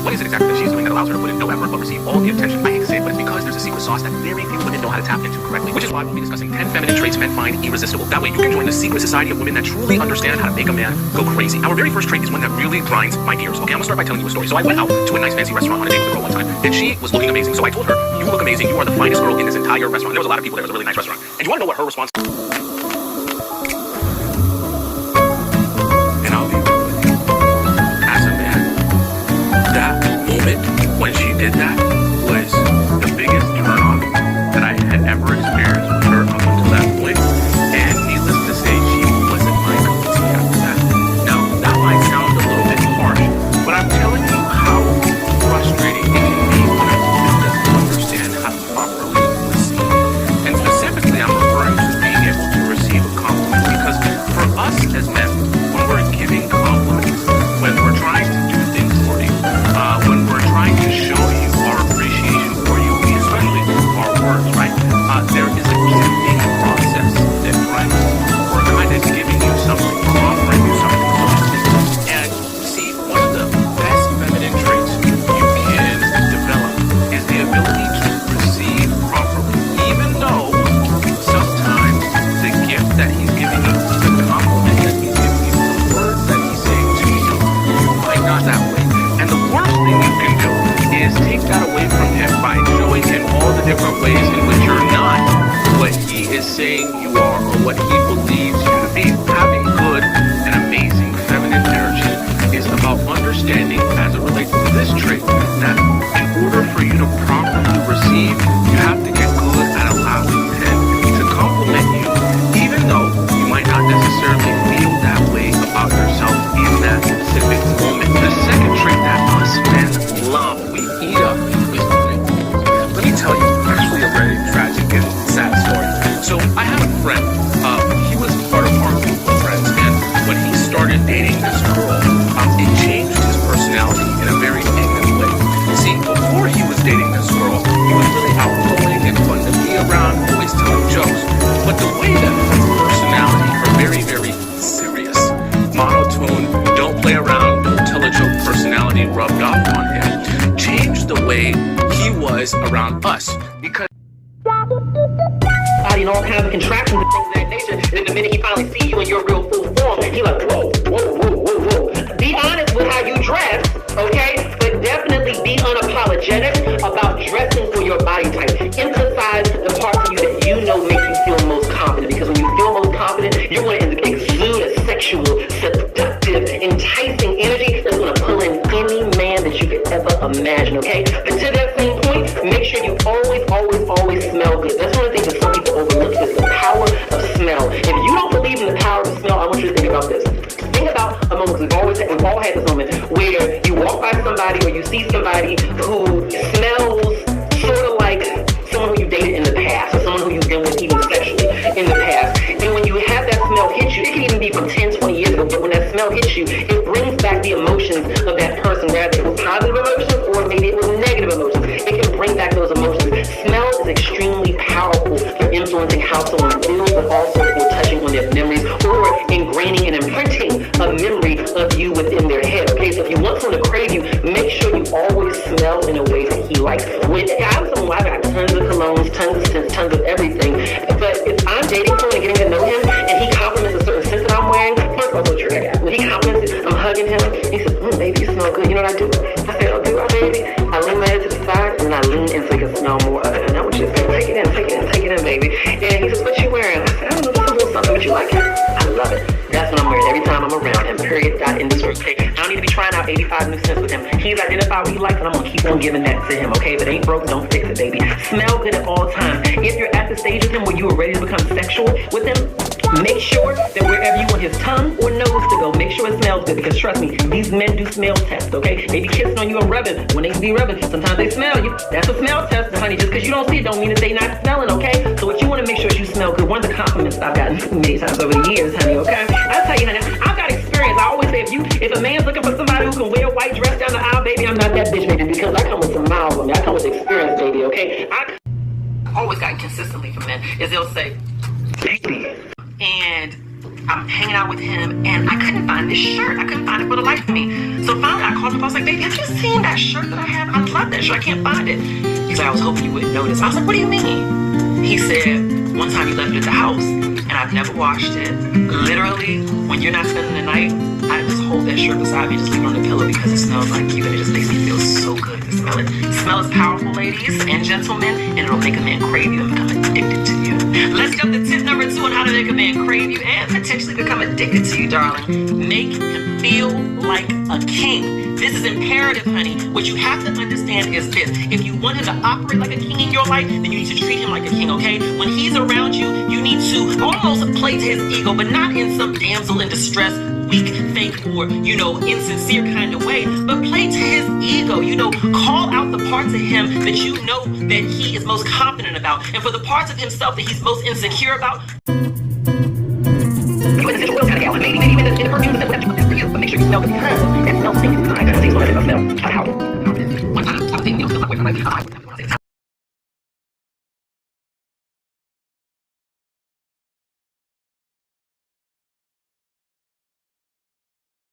What is it exactly that she's doing that allows her to put in no effort but receive all the attention? I hate to say it, but it's because there's a secret sauce that very few women know how to tap into correctly, which is why we'll be discussing 10 feminine traits men find irresistible. That way you can join the secret society of women that truly understand how to make a man go crazy. Our very first trait is one that really grinds my gears. Okay, I'm gonna start by telling you a story. So I went out to a nice fancy restaurant on a date with a girl one time, and she was looking amazing. So I told her, you look amazing, you are the finest girl in this entire restaurant. There was a lot of people there, it was a really nice restaurant. And you wanna know what her response? And I'll be real with you. As a man, that moment when she did that was the biggest turn on that I had ever experienced with her up until that point. And needless to say, she wasn't my cup of tea after that. Now, that might sound a little bit harsh, but I'm telling you how frustrating it can be when a woman doesn't understand how to properly receive. And specifically, I'm referring to being able to receive a compliment, because for us as men, when we're giving compliments, when we're trying to do things for you, when we're trying to show you our appreciation for you, especially our words, right? There is a gifting process that runs. We're kind of giving you something, offering you something, so to speak. And see, one of the best feminine traits you can develop is the ability to receive properly, even though sometimes the gift that he's giving you, the compliment that he's giving you, the words that he's saying to you, you might not that way. And the worst thing you can do is take that away from him by showing him all the different ways in which you're not what he is saying you are or what he believes you to be. Having good and amazing feminine energy is about understanding, as it relates to this trait, that in order for you to properly receive, you have to get good at allowing him to compliment you, even though you might not necessarily feel that way about yourself in that specific moment. The second trait that us men love, we eat up, is let me tell you actually a very tragic and sad story. So I had a friend, he was part of our group of friends, and when he started dating this girl, it changed his personality in a very negative way. See, before he was dating this girl, he was really outgoing and fun to be around, always telling jokes. But the way that his personality, her very, very serious, monotone, don't play around, don't tell a joke personality rubbed off on him, changed the way he was around us. Because and all kinds of contractions and things of that nature, and then the minute he finally sees you in your real full form, he like, whoa, whoa, whoa, whoa, whoa. Be honest with how you dress, okay? But definitely be unapologetic about dressing for your body type. Emphasize the parts of you that you know make you feel most confident, because when you feel most confident, you're going to exude a sexual, seductive, enticing energy that's going to pull in any man that you could ever imagine, okay? But to that same point, make sure you always smell good. That's one of the things that some people overlook, is the power of smell. If you don't believe in the power of smell, I want you to think about this. Think about a moment, we've all had this moment where you walk by somebody or you see somebody who smells sort of like someone who you dated in the past, or someone who you've been with even sexually in the past. And when you have that smell hit you, it can even be from 10, 20 years ago, but when that smell hits you, it brings back the emotions of that person, whether it was positive emotions or maybe it was negative emotions. It can bring back those emotions. Smell is extremely powerful for influencing how someone feels, but also for touching on their memories or ingraining and imprinting a memory of you within their head. Okay, so if you want someone to crave you, make sure you always smell in a way that he likes. When I've got tons of colognes, tons of scents, tons of everything, but if I'm dating someone and getting to know him and he compliments a certain scent that I'm wearing, first of all, trigger that. When he compliments it, I'm hugging him, he says, baby, you smell good. You know what I do? I say, oh, do I, baby? I lean my head to the side and I lean in so he can smell more of it. And I want you to say, take it in, baby. And he says, what you wearing? I said, I don't know, just a little something, but you like it? I love it. That's what I'm wearing every time I'm around him, period, dot, end of story. Okay? I don't need to be trying out 85 new scents with him. He's identified what he likes, and I'm going to keep on giving that to him, okay? If it ain't broke, don't fix it, baby. Smell good at all times. If you're at the stage with him where you are ready to become sexual with him, make sure that wherever you want his tongue or nose to go, make sure it smells good, because trust me, these men do smell tests, okay? They be kissing on you and rubbing. When they be rubbing, sometimes they smell you. That's a smell test, honey. Just because you don't see it don't mean that they not smelling, okay? So what you want to make sure is you smell good. One of the compliments I've gotten many times over the years, honey, okay? I'll tell you, honey, I've got experience. I always say, if a man's looking for somebody who can wear a white dress down the aisle, baby, I'm not that bitch, baby, because I come with some miles on me. I come with experience, baby, okay? I always gotten consistently from men is they'll say, baby, and I'm hanging out with him, and I couldn't find this shirt. I couldn't find it for the life of me. So finally, I called him. I was like, like, baby, have you seen that shirt that I have? I love that shirt. I can't find it. He's like, I was hoping you wouldn't notice. I was like, what do you mean? He said, one time you left it at the house, and I've never washed it. Literally, when you're not spending the night, I just hold that shirt beside me, just leave it on the pillow because it smells like you, and it just makes me feel so good to smell it. Smell is powerful, ladies and gentlemen, and it'll make a man crave you and become addicted to you. Let's jump to tip number 2 on how to make a man crave you and potentially become addicted to you, darling. Make him feel like a king. This is imperative, honey. What you have to understand is this. If you want him to operate like a king in your life, then you need to treat him like a king, okay? When he's around you, you need to almost play to his ego, but not in some damsel in distress, weak, fake, or, insincere kind of way, but play to his ego. Call out the parts of him that you know that he is most confident about, and for the parts of himself that he's most insecure about. You in the essential oil kind of gal, maybe in the perfume that's for you, but make sure you smell the that smells stinking. I gotta taste a little bit of smell. How? One time, I was thinking, it feels like I'm like,